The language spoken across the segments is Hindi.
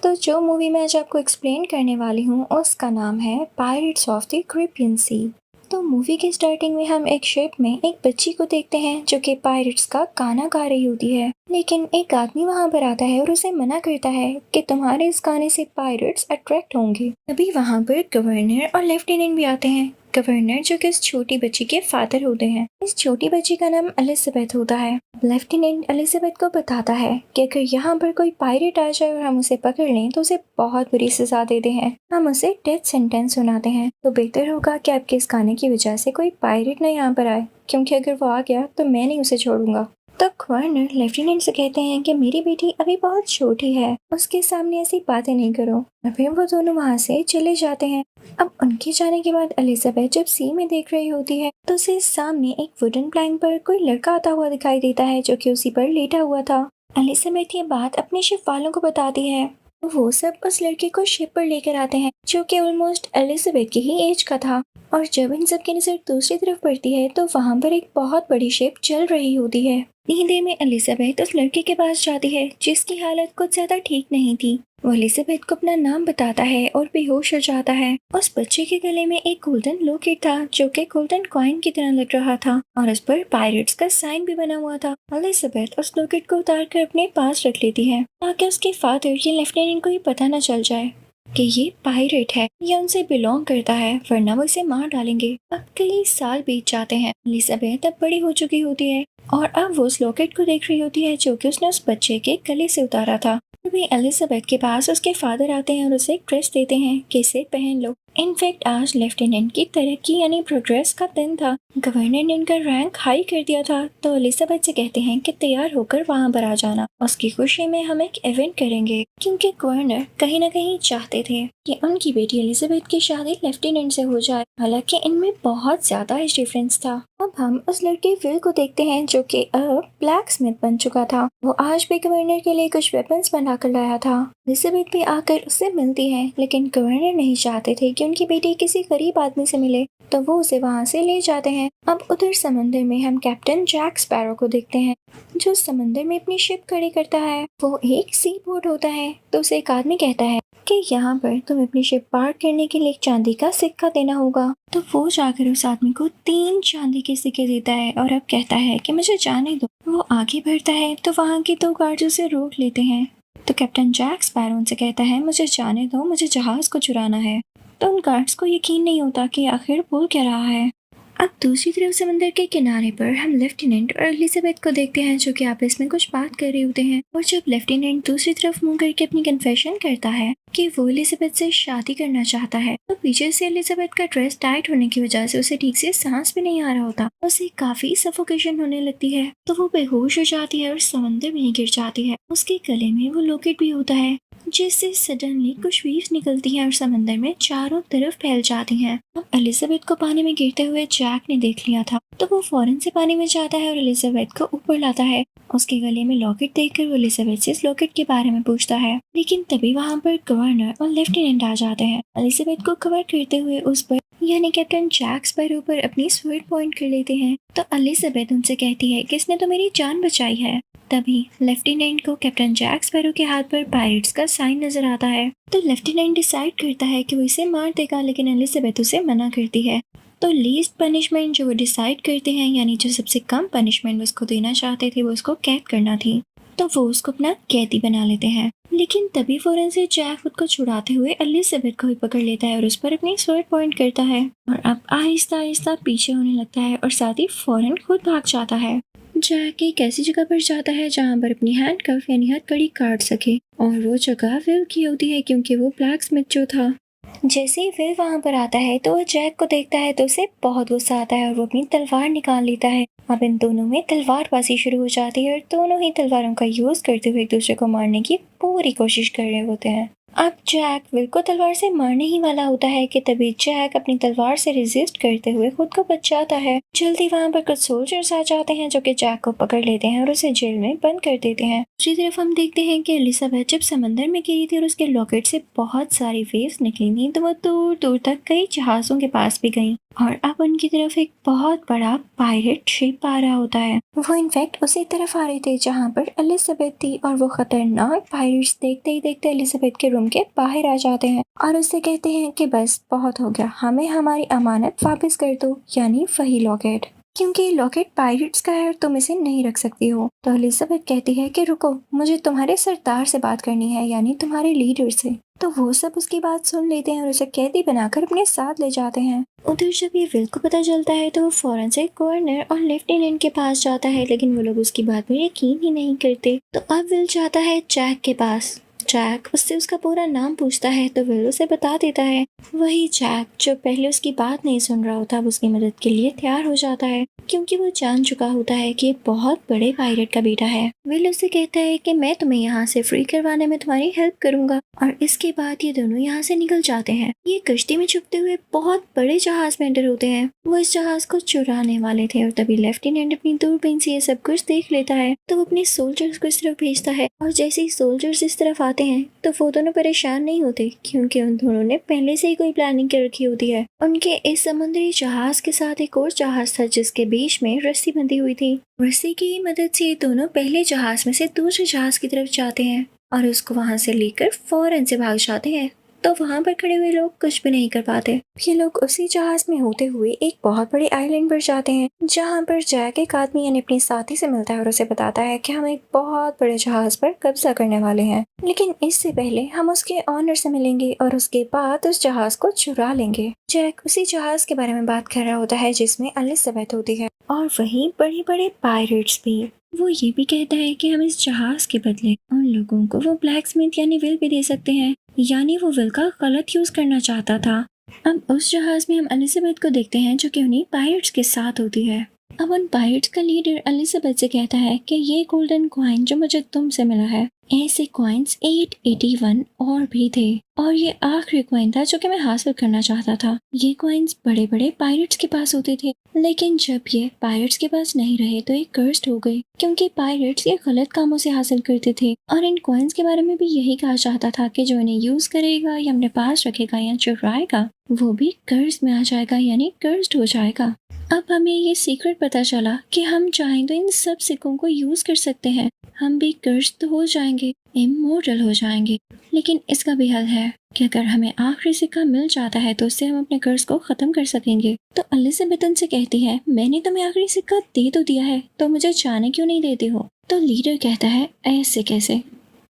तो जो मूवी मैं आज आपको एक्सप्लेन करने वाली हूँ उसका नाम है पायरेट्स ऑफ द कैरिबियन सी। तो मूवी के स्टार्टिंग में हम एक शिप में एक बच्ची को देखते हैं जो कि पायरेट्स का गाना गा रही होती है। लेकिन एक आदमी वहां पर आता है और उसे मना करता है कि तुम्हारे इस गाने से पायरेट्स अट्रैक्ट होंगे। तभी वहां पर गवर्नर और लेफ्टिनेंट भी आते हैं। गवर्नर जो कि इस छोटी बच्ची के फादर होते हैं। इस छोटी बच्ची का नाम एलिजाबेथ होता है। लेफ्टिनेंट एलिजाबेथ को बताता है कि अगर यहाँ पर कोई पायरेट आ जाए और हम उसे पकड़ लें तो उसे बहुत बुरी सजा देते हैं, हम उसे डेथ सेंटेंस सुनाते हैं। तो बेहतर होगा कि आपके इस गाने की वजह से कोई पायरेट ना यहाँ पर आए, क्योंकि अगर वो आ गया तो मैं नहीं उसे छोड़ूंगा। तो गवर्नर लेफ्टिनेंट से कहते हैं कि मेरी बेटी अभी बहुत छोटी है, उसके सामने ऐसी बातें नहीं करो। और फिर वो दोनों वहाँ से चले जाते हैं। अब उनके जाने के बाद एलिजाबेथ जब सी में देख रही होती है तो उसे सामने एक वुडन प्लैंक पर कोई लड़का आता हुआ दिखाई देता है जो कि उसी पर लेटा हुआ था। एलिजाबेथ ये बात अपने शिप वालों को बताती है। वो सब उस लड़के को शिप पर लेकर आते हैं जो कि ऑलमोस्ट एलिजाबेथ की ही एज का था। और जब इन सब की नजर दूसरी तरफ पड़ती है तो वहां पर एक बहुत बड़ी शिप चल रही होती है। इतनी देर में एलिजाबेथ उस लड़के के पास जाती है जिसकी हालत कुछ ज्यादा ठीक नहीं थी। वो एलिजाबेथ को अपना नाम बताता है और बेहोश हो जाता है। उस बच्चे के गले में एक गोल्डन लॉकेट था जो कि गोल्डन कॉइन की तरह लग रहा था और उस पर पायरेट्स का साइन भी बना हुआ था। एलिजाबेथ उस लॉकेट को उतार कर अपने पास रख लेती है ताकि उसके फादर या लेफ्टिनेंट को ये पता न चल जाए कि ये पायरेट है या उनसे बिलोंग करता है, वरना वो इसे मार डालेंगे। अब कई साल बीत जाते हैं। एलिजाबेथ अब बड़ी हो चुकी होती है और अब वो उस लॉकेट को देख रही होती है जो कि उसने उस बच्चे के गले से उतारा था। तभी एलिजाबेथ के पास उसके फादर आते हैं और उसे एक ड्रेस देते हैं कि इसे पहन लो। इनफैक्ट आज लेफ्टिनेंट की तरक्की यानी प्रोग्रेस का दिन था। गवर्नर ने उनका रैंक हाई कर दिया था। तो एलिजाबेथ से कहते हैं कि तैयार होकर वहाँ पर आ जाना, उसकी खुशी में हम एक इवेंट करेंगे, क्योंकि गवर्नर कहीं न कहीं चाहते थे कि उनकी बेटी एलिजाबेथ की शादी लेफ्टिनेंट से हो जाए। हालांकि इनमें बहुत ज्यादा एज डिफरेंस था। अब हम उस लड़के विल को देखते हैं जो कि अब ब्लैक स्मिथ बन चुका था। वो आज भी गवर्नर के लिए कुछ वेपन्स बना कर लाया था। एलिजाबेथ भी आकर उससे मिलती है, लेकिन गवर्नर नहीं चाहते थे कि उनकी बेटी किसी गरीब आदमी से मिले, तो वो उसे वहाँ से ले जाते हैं। अब उधर समंदर में हम कैप्टन जैक स्पैरो को देखते हैं जो समंदर में अपनी शिप खड़ी करता है। वो एक सी बोट होता है। तो उसे एक आदमी कहता है कि यहाँ पर तुम्हें अपनी शिप पार करने के लिए एक चांदी का सिक्का देना होगा। तो वो जाकर उस आदमी को 3 चांदी के सिक्के देता है और अब कहता है कि मुझे जाने दो। वो आगे बढ़ता है तो वहाँ के 2 गार्ड उसे रोक लेते हैं। तो कैप्टन जैक स्पैरो उनसे कहता है मुझे जाने दो, मुझे जहाज को चुराना है। तो उन गार्ड्स को यकीन नहीं होता कि आखिर बोल क्या रहा है। अब दूसरी तरफ समंदर के किनारे पर हम लेफ्टिनेंट और एलिजाबेथ को देखते हैं जो कि आपस में कुछ बात कर रहे होते हैं। और जब लेफ्टिनेंट दूसरी तरफ मुंह करके अपनी कन्फेशन करता है कि वो एलिजाबेथ से शादी करना चाहता है, तो पीछे से एलिजाबेथ का ड्रेस टाइट होने की वजह से उसे ठीक से सांस भी नहीं आ रहा होता। उसे काफी सफोकेशन होने लगती है तो वो बेहोश हो जाती है और समंदर में ही गिर जाती है। उसके गले में वो लॉकेट भी होता है जिससे सडनली कुछ वेव्स निकलती हैं और समंदर में चारों तरफ फैल जाती हैं। अब एलिजाबेथ को पानी में गिरते हुए जैक ने देख लिया था तो वो फौरन से पानी में जाता है और एलिजाबेथ को ऊपर लाता है। उसके गले में लॉकेट देखकर वो एलिजाबेथ से इस लॉकेट के बारे में पूछता है, लेकिन तभी वहाँ पर गवर्नर और लेफ्टिनेंट आ जाते हैं। एलिजाबेथ को कवर करते हुए उस पर यानी कैप्टन जैक स्पैरो पर अपनी स्वर्ड पॉइंट कर लेते हैं। तो एलिजाबेथ उनसे कहती है कि इसने तो मेरी जान बचाई है। तभी लेफ्टिनेंट को कैप्टन जैक स्पैरो के हाथ पर पायरेट्स का साइन नजर आता है। तो लेफ्टिनेंट डिसाइड करता है कि वो इसे मार देगा, लेकिन एलिजाबेथ उसे मना करती है। तो लीस्ट पनिशमेंट जो वो डिसाइड करते हैं यानी जो सबसे कम पनिशमेंट उसको देना चाहते थे वो उसको कैद करना थी। तो वो उसको अपना कैदी बना लेते हैं। लेकिन तभी फौरन से जैक खुद को छुड़ाते हुए एलिजाबेथ को ही पकड़ लेता है और उस पर अपनी स्वर्ड पॉइंट करता है और अब आहिस्ता आहिस्ता पीछे होने लगता है और साथ ही फौरन खुद भाग जाता है। जैक एक ऐसी जगह पर जाता है जहाँ पर अपनी हैंडकफ यानी हथकड़ी काट सके और वो जगह विल की होती है क्योंकि वो ब्लैक स्मिथ जो था। जैसे ही विल वहाँ पर आता है तो वो जैक को देखता है तो उसे बहुत गुस्सा आता है और वो अपनी तलवार निकाल लेता है। अब इन दोनों में तलवारबाजी शुरू हो जाती है और दोनों ही तलवारों का यूज करते हुए एक दूसरे को मारने की पूरी कोशिश कर रहे होते हैं। अब जैक विल को तलवार से मारने ही वाला होता है कि तभी जैक अपनी तलवार से रेजिस्ट करते हुए खुद को बचाता है। जल्दी वहाँ पर कुछ सोल्जर्स आ जाते हैं जो कि जैक को पकड़ लेते हैं और उसे जेल में बंद कर देते हैं। दूसरी तरफ हम देखते हैं कि एलिजाबेथ जब समंदर में गिरी थी और उसके लॉकेट से बहुत सारी वेव्स निकली थी तो वो दूर दूर तक कई जहाजों के पास भी गई। और अब उनकी तरफ एक बहुत बड़ा पायरेट शिप आ रहा होता है। वो इनफैक्ट उसी तरफ आ रहे थे जहाँ पर एलिजाबेथ थी, और वो खतरनाक पायरेट्स देखते ही देखते एलिजाबेथ के रूम के बाहर आ जाते हैं और उससे कहते हैं कि बस बहुत हो गया, हमें हमारी अमानत वापस कर दो, यानी वही लॉकेट, क्योंकि लॉकेट पायरेट्स का है और तुम इसे नहीं रख सकती हो। तो एलिजाबेथ कहती है कि रुको, मुझे तुम्हारे सरदार से बात करनी है, यानी तुम्हारे लीडर से। तो वो सब उसकी बात सुन लेते हैं और उसे कैदी बनाकर अपने साथ ले जाते हैं। उधर जब ये विल को पता चलता है तो वो फौरन से गवर्नर और लेफ्टिनेंट के पास जाता है, लेकिन वो लोग उसकी बात पर यकीन ही नहीं करते। तो अब विल जाता है जैक के पास। जैक उससे उसका पूरा नाम पूछता है तो विल उसे बता देता है। वही जैक जो पहले उसकी बात नहीं सुन रहा होता, अब उसकी मदद के लिए तैयार हो जाता है, क्योंकि वो जान चुका होता है कि ये बहुत बड़े पायरेट का बेटा है। विल उसे कहता है कि मैं तुम्हें यहाँ से फ्री करवाने में तुम्हारी हेल्प करूंगा, और इसके बाद ये दोनों यहाँ से निकल जाते हैं। ये कश्ती में छुपते हुए बहुत बड़े जहाज में एंटर होते हैं। वो इस जहाज को चुराने वाले थे और तभी लेफ्टिनेंट अपनी दूरबीन से ये सब कुछ देख लेता है। तो वो अपने सोल्जर्स को इस तरफ भेजता है, और जैसे ही सोल्जर्स इस तरफ आते हैं तो वो दोनों परेशान नहीं होते, क्योंकि उन दोनों ने पहले से ही कोई प्लानिंग कर रखी होती है। उनके इस समुद्री जहाज के साथ एक और जहाज था जिसके बीच में रस्सी बंधी हुई थी। रस्सी की मदद से ये दोनों पहले जहाज में से दूसरे जहाज की तरफ जाते हैं और उसको वहां से लेकर फौरन से भाग जाते हैं। तो वहां पर खड़े हुए लोग कुछ भी नहीं कर पाते। ये लोग उसी जहाज में होते हुए एक बहुत बड़े आइलैंड पर जाते हैं, जहां पर जैक एक आदमी यानी अपने साथी से मिलता है और उसे बताता है कि हम एक बहुत बड़े जहाज पर कब्जा करने वाले हैं, लेकिन इससे पहले हम उसके ऑनर से मिलेंगे और उसके बाद उस जहाज को चुरा लेंगे। जैक उसी जहाज के बारे में बात कर रहा होता है जिसमें एलिजाबेथ होती है, और वहीं बड़े बड़े पायरेट्स भी। वो ये भी कहता है कि हम इस जहाज के बदले उन लोगों को वो ब्लैकस्मिथ यानी विल भी दे सकते हैं, यानी वो विल का गलत यूज करना चाहता था। अब उस जहाज में हम एलिजाबेथ को देखते हैं जो कि उन्हीं पायरेट्स के साथ होती है। अब उन पायरेट्स का लीडर एलिजाबेथ से कहता है कि ये गोल्डन कॉइन जो मुझे तुमसे मिला है, ऐसे कॉइन्स 881 और भी थे, और ये आखिरी कॉइन था जो कि मैं हासिल करना चाहता था। ये कॉइन्स बड़े बड़े पायरेट्स के पास होते थे, लेकिन जब ये पायरेट्स के पास नहीं रहे तो ये कर्स्ड हो गए, क्योंकि पायरेट्स ये गलत कामों से हासिल करते थे। और इन कॉइन्स के बारे में भी यही कहा चाहता था कि जो इन्हें यूज करेगा या अपने पास रखेगा या चुराएगा वो भी कर्ज में आ जाएगा, यानी कर्स्ड हो जाएगा। अब हमें ये सीक्रेट पता चला कि हम चाहें तो इन सब सिक्कों को यूज कर सकते हैं, हम भी कर्ज तो हो जाएंगे, इमोर्टल हो जाएंगे। लेकिन इसका भी हल है कि अगर हमें आखिरी सिक्का मिल जाता है तो उससे हम अपने कर्ज को खत्म कर सकेंगे। तो एलिजाबेथ उनसे कहती है, मैंने तुम्हें आखिरी सिक्का दे तो दिया है, तो मुझे जाने क्यों नहीं देती हो? तो लीडर कहता है, ऐसे कैसे,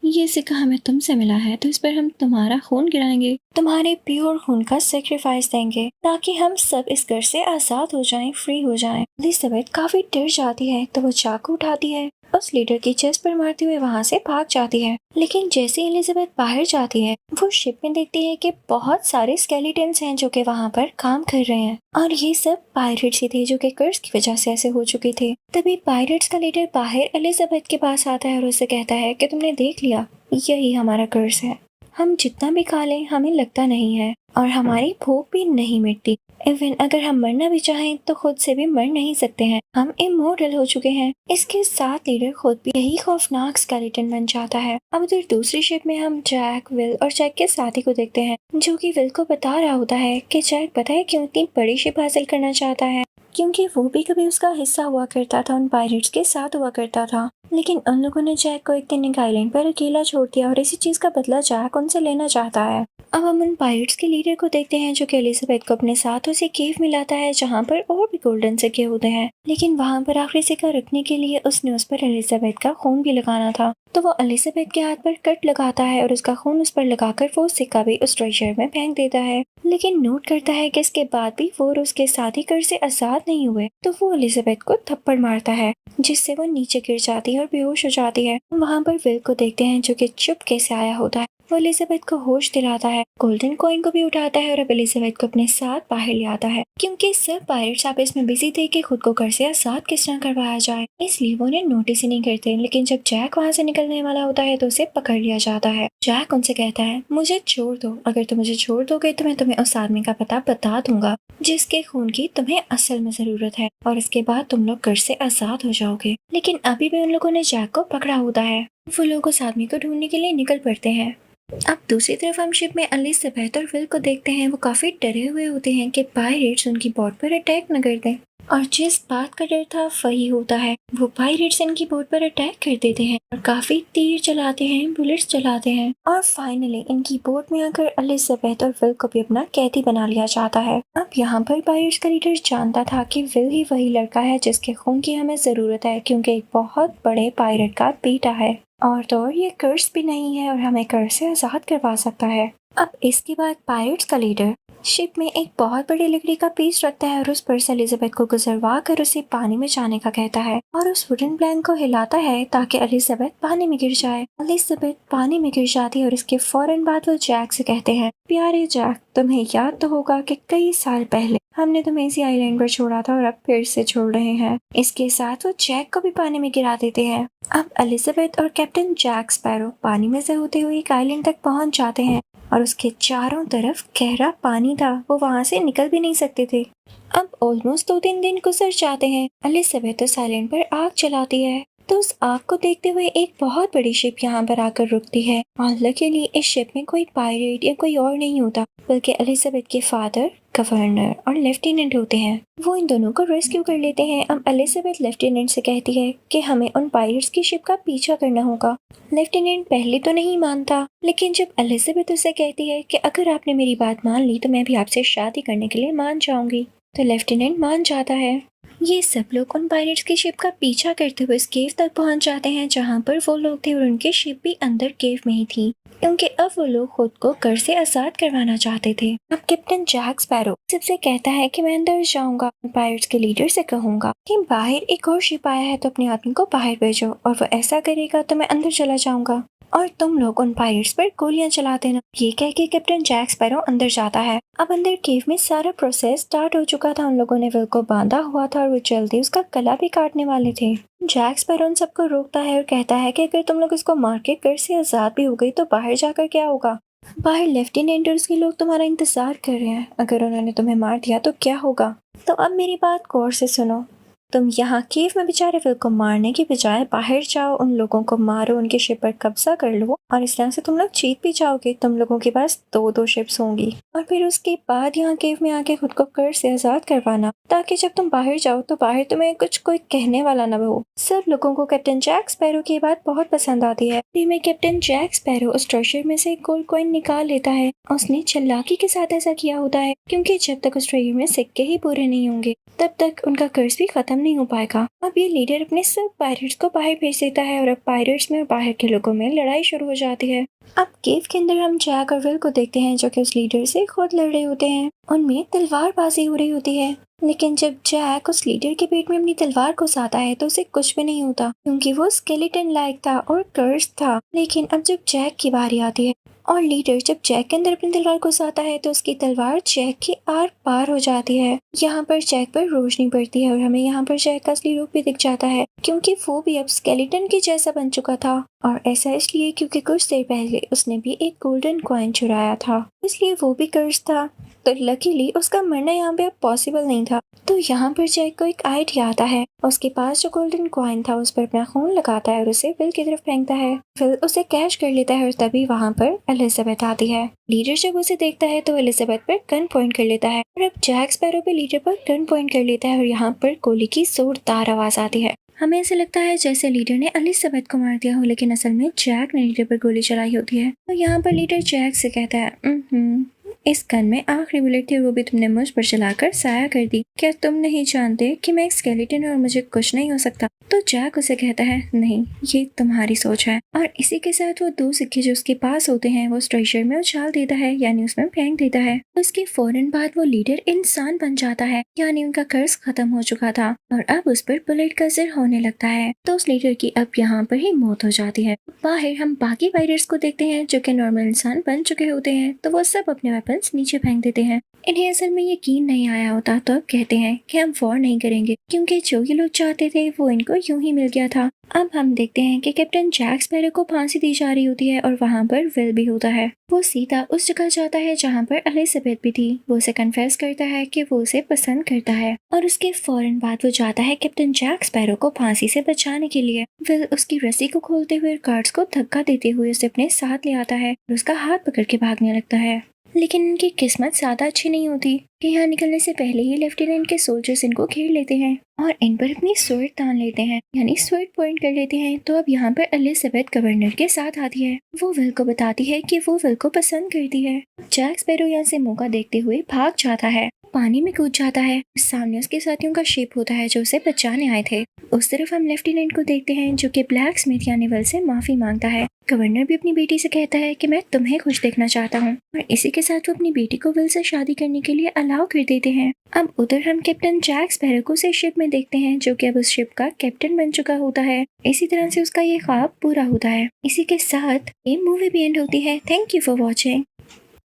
ये सिक्का हमें तुमसे मिला है तो इस पर हम तुम्हारा खून गिराएंगे, तुम्हारे प्योर खून का सेक्रीफाइस देंगे, ताकि हम सब इस घर से आजाद हो जाएं, फ्री हो जाएं। एलिजाबेथ काफी डर जाती है तो वो चाकू उठाती है, उस लीडर की चेस्ट पर मारते हुए वहां से भाग जाती है। लेकिन जैसे एलिजाबेथ बाहर जाती है वो शिप में देखती है कि बहुत सारे स्केलेटन्स हैं जो कि वहां पर काम कर रहे हैं, और ये सब पायरेट्स ही थे जो कि कर्ज की वजह से ऐसे हो चुके थे। तभी पायरेट्स का लीडर बाहर एलिजाबेथ के पास आता है और उसे कहता है कि तुमने देख लिया, यही हमारा कर्ज है, हम जितना भी खा लें हमें लगता नहीं है और हमारी भूख भी नहीं मिटती। इवन अगर हम मरना भी चाहें तो खुद से भी मर नहीं सकते हैं, हम इमोर्टल हो चुके हैं। इसके साथ लीडर खुद भी यही खौफनाक स्केलेटन बन जाता है। अब इधर दूसरी शिप में हम जैक, विल और जैक के साथी को देखते हैं जो कि विल को बता रहा होता है कि जैक पता है क्यों इतनी बड़ी शिप हासिल करना चाहता है, क्योंकि वो भी कभी उसका हिस्सा हुआ करता था, उन पायरेट्स के साथ हुआ करता था। लेकिन उन लोगों ने जैक को एक दिन एक आइलैंड पर अकेला छोड़ दिया और इसी चीज का बदला जैक उनसे लेना चाहता है। अब हम उन पायरेट्स के लीडर को देखते हैं जो कि एलिजाबेथ को अपने साथ उसे केव में लाता है जहाँ पर और भी गोल्डन सिक्के होते हैं, लेकिन वहाँ पर आखिरी सिक्का रखने के लिए उसने उस पर एलिजाबेथ का खून भी लगाना था। तो वो एलिजाबेथ के हाथ पर कट लगाता है और उसका खून उस पर लगाकर वो सिक्का भी उस ट्रेजर में फेंक देता है। लेकिन नोट करता है कि इसके बाद भी वो और उसके साथी कर से आजाद नहीं हुए, तो वो एलिजाबेथ को थप्पड़ मारता है जिससे वो नीचे गिर जाती है और बेहोश हो जाती है। वहाँ पर विल को देखते हैं जो कि चुपके से आया होता है, वो एलिजाबेथ को होश दिलाता है, गोल्डन कॉइन को भी उठाता है और अब एलिजाबेथ को अपने साथ बाहर ले आता है, क्योंकि सब पायरेट्स आपस में बिजी थे कि खुद को घर से आजाद किस तरह करवाया जाए, इसलिए वो उन्हें नोटिस ही नहीं करते। लेकिन जब जैक वहाँ से निकलने वाला होता है तो उसे पकड़ लिया जाता है। जैक उनसे कहता है, मुझे छोड़ दो, अगर तुम मुझे छोड़ दोगे तो मैं तुम्हें उस आदमी का पता बता दूंगा जिसके खून की तुम्हें असल में जरूरत है, और इसके बाद तुम लोग घर से आजाद हो जाओगे। लेकिन अभी भी उन लोगों ने जैक को पकड़ा होता है। वो लोग उस आदमी को ढूंढने के लिए निकल पड़ते हैं। अब दूसरी तरफ हम शिप में एलिजाबेथ और विल को देखते हैं। वो काफी डरे हुए होते हैं कि पायरेट्स उनकी बोट पर अटैक न कर दें, और जिस बात का डर था वही होता है। वो पायरेट्स इनकी बोट पर अटैक कर देते हैं और काफी तीर चलाते हैं, बुलेट्स चलाते हैं, और फाइनली इनकी बोट में आकर एलिजाबेथ और विल को भी अपना कैदी बना लिया जाता है। अब यहाँ पर पायरेट्स का लीडर जानता था कि विल ही वही लड़का है जिसके खून की हमें जरूरत है, क्योंकि एक बहुत बड़े पायरेट का बेटा है, और तो और ये कर्स भी नहीं है और हमें कर्स से आजाद करवा सकता है। अब इसके बाद पायरेट्स का लीडर शिप में एक बहुत बड़ी लकड़ी का पीस रखता है और उस पर से एलिजाबेथ को गुजरवा कर उसे पानी में जाने का कहता है, और उस वुडन प्लैंक को हिलाता है ताकि एलिजाबेथ पानी में गिर जाए। एलिजाबेथ पानी में गिर जाती है और इसके फौरन बाद वो जैक से कहते हैं, प्यारे जैक, तुम्हें याद तो होगा कि कई साल पहले हमने तुम्हें इसी आइलैंड पर छोड़ा था और अब फिर से छोड़ रहे हैं। इसके साथ वो जैक को भी पानी में गिरा देते हैं। अब एलिजाबेथ और कैप्टन जैक स्पैरो पानी में से होते हुए एक आइलैंड तक पहुंच जाते हैं और उसके चारों तरफ गहरा पानी था, वो वहां से निकल भी नहीं सकते थे। अब ऑलमोस्ट 2-3 दिन गुजर जाते हैं। एलिजाबेथ उस आइलैंड पर आग चलाती है, तो उस आग को देखते हुए एक बहुत बड़ी शिप यहाँ पर आकर रुकती है, और लकीली इस शिप में कोई पायरेट या कोई और नहीं होता, बल्कि एलिजाबेथ के फादर, गवर्नर और लेफ्टिनेंट होते हैं। वो इन दोनों को रेस्क्यू कर लेते हैं। अब एलिजाबेथ लेफ्टिनेंट से कहती है कि हमें उन पायरेट्स की शिप का पीछा करना होगा। लेफ्टिनेंट पहले तो नहीं मानता, लेकिन जब एलिजाबेथ उसे कहती है कि अगर आपने मेरी बात मान ली तो मैं भी आपसे शादी करने के लिए मान जाऊंगी, तो लेफ्टिनेंट मान जाता है। ये सब लोग उन पायरेट्स की शिप का पीछा करते हुए इस केव तक पहुंच जाते हैं जहां पर वो लोग थे, और उनकी शिप भी अंदर केव में ही थी, क्योंकि अब वो लोग खुद को कर से आजाद करवाना चाहते थे। अब कैप्टन जैक स्पैरो सबसे कहता है कि मैं अंदर जाऊंगा, पायरेट्स के लीडर से कहूंगा कि बाहर एक और शिप आया है तो अपने आदमी को बाहर भेजो, और वो ऐसा करेगा तो मैं अंदर चला जाऊंगा और तुम लोग उन पायरेट्स पर गोलियां चला देना। ये कह के कैप्टन जैक स्पैरो अंदर जाता है। अब अंदर केव में सारा प्रोसेस स्टार्ट हो चुका था। उन लोगों ने विल को बांधा हुआ था और वो जल्दी उसका गला भी काटने वाले थे। जैक स्पैरो उन सबको रोकता है और कहता है कि अगर तुम लोग इसको मार के कर से आजाद भी हो गई तो बाहर जाकर क्या होगा? बाहर लेफ्टिनेंट और उसके लोग तुम्हारा इंतजार कर रहे हैं, अगर उन्होंने तुम्हें मार दिया तो क्या होगा? तो अब मेरी बात गौर से सुनो, तुम यहाँ केव में बेचारे विल को मारने की बजाय बाहर जाओ, उन लोगों को मारो, उनके शिप पर कब्जा कर लो, और इस तरह से तुम लोग जीत भी जाओगे। तुम लोगों के पास 2-2 शिप्स होंगी, और फिर उसके बाद यहाँ केव में आके खुद को कर से आजाद करवाना, ताकि जब तुम बाहर जाओ तो बाहर तुम्हें कुछ कोई कहने वाला न हो। सब लोगों को कैप्टन जैक स्पैरो की बात बहुत पसंद आती है। फिर में कैप्टन जैक स्पैरो उस ट्रेजर में से एक गोल्ड कॉइन निकाल लेता है। उसने चालाकी के साथ ऐसा किया होता है, क्योंकि जब तक उस ट्रेजर में सिक्के ही पूरे नहीं होंगे तब तक उनका कर्ज भी खत्म नहीं हो पाएगा। अब ये लीडर अपने सब पायरेट्स को बाहर भेज देता है और अब पायरेट्स में और बाहर के लोगों में लड़ाई शुरू हो जाती है। अब केव के अंदर हम जैक और विल को देखते हैं जो कि उस लीडर से खुद लड़ रहे होते हैं। उनमें तलवारबाजी हो रही होती है, लेकिन जब जैक उस लीडर के पेट में अपनी तलवार घुसाता है तो उसे कुछ भी नहीं होता, क्योंकि वो स्केलेटन लायक था और कर्स था। लेकिन अब जब जैक की बारी आती है और लीडर जब जैक के अंदर अपनी तलवार घुसाता है तो उसकी तलवार जैक के आर पार हो जाती है। यहाँ पर जैक पर रोशनी पड़ती है और हमें यहाँ पर जैक का असली रूप भी दिख जाता है, क्योंकि वो भी अब स्केलेटन के जैसा बन चुका था। और ऐसा इसलिए क्योंकि कुछ देर पहले उसने भी एक गोल्डन कॉइन चुराया था, इसलिए वो भी कर्स था। तो लकीली उसका मरना यहाँ पे अब पॉसिबल नहीं था। तो यहाँ पर जैक को एक आइडिया आता है। उसके पास जो गोल्डन कॉइन था उस पर अपना खून लगाता है और उसे विल की तरफ फेंकता है। विल उसे कैच कर लेता है और तभी वहाँ पर एलिजाबेथ आती है। लीडर जब उसे देखता है तो एलिजाबेथ पर गन पॉइंट कर लेता है और अब जैक स्पैरो भी लीडर पर गन पॉइंट कर लेता है और यहाँ पर गोली की जोरदार आवाज आती है। हमें ऐसा लगता है जैसे लीडर ने एलिजाबेथ को मार दिया हो, लेकिन असल में जैक ने लीडर पर गोली चलाई होती है। तो यहाँ पर लीडर जैक से कहता है, इस गन में आखिरी बुलेट थी और वो भी तुमने मुझ पर चलाकर साया कर दी। क्या तुम नहीं जानते कि मैं एक स्केलेटन और मुझे कुछ नहीं हो सकता? तो जैक उसे कहता है, नहीं, ये तुम्हारी सोच है। और इसी के साथ वो 2 सिक्के जो उसके पास होते हैं वो ट्रेजर में उछाल देता है, यानी उसमें फेंक देता है। उसके फौरन बाद वो लीडर इंसान बन जाता है, यानी उनका कर्ज खत्म हो चुका था और अब उस पर बुलेट का असर होने लगता है। तो उस लीडर की अब यहाँ पर ही मौत हो जाती है। बाहर हम बाकी पायरेट्स को देखते हैं जो कि नॉर्मल इंसान बन चुके होते हैं, तो वो सब अपने वेपन्स नीचे फेंक देते हैं। इन्हें असल में यकीन नहीं आया होता तो अब कहते हैं कि हम वॉर नहीं करेंगे क्योंकि जो ये लोग चाहते थे वो इनको यूं ही मिल गया था। अब हम देखते हैं कि कैप्टन जैक स्पैरो को फांसी दी जा रही होती है और वहाँ पर विल भी होता है। वो सीधा उस जगह जाता है जहाँ पर एलिजाबेथ भी थी। वो उसे कन्फेस करता है कि वो उसे पसंद करता है और उसके फौरन बाद वो जाता है कैप्टन जैक स्पैरो को फांसी से बचाने के लिए। विल उसकी रस्सी को खोलते हुए गार्ड्स को धक्का देते हुए उसे अपने साथ ले आता है और उसका हाथ पकड़ के भागने लगता है। लेकिन इनकी किस्मत ज्यादा अच्छी नहीं होती कि यहाँ निकलने से पहले ही लेफ्टिनेंट के सोल्जर्स इनको घेर लेते हैं और इन पर अपनी स्वर्ड तान लेते हैं, यानी स्वर्ड पॉइंट कर लेते हैं। तो अब यहाँ पर एलिजाबेथ गवर्नर के साथ आती है। वो विल को बताती है कि वो विल को पसंद करती है। जैक स्पैरो यहाँ से मौका देखते हुए भाग जाता है, पानी में कूद जाता है। सामने उसके साथियों का शिप होता है जो उसे बचाने आए थे। उस तरफ हम लेफ्टिनेंट को देखते हैं जो कि ब्लैक स्मिथ यानी विल से माफी मांगता है। गवर्नर भी अपनी बेटी से कहता है कि मैं तुम्हें खुश देखना चाहता हूँ और इसी के साथ वो अपनी बेटी को विल से शादी करने के लिए अलाउ कर देते हैं। अब उधर हम कैप्टन जैक स्पैरो को उसे शिप में देखते हैं जो कि अब उस शिप का कैप्टन बन चुका होता है। इसी तरह से उसका ये ख्वाब पूरा होता है। इसी के साथ ये मूवी भी एंड होती है। Thank you for watching.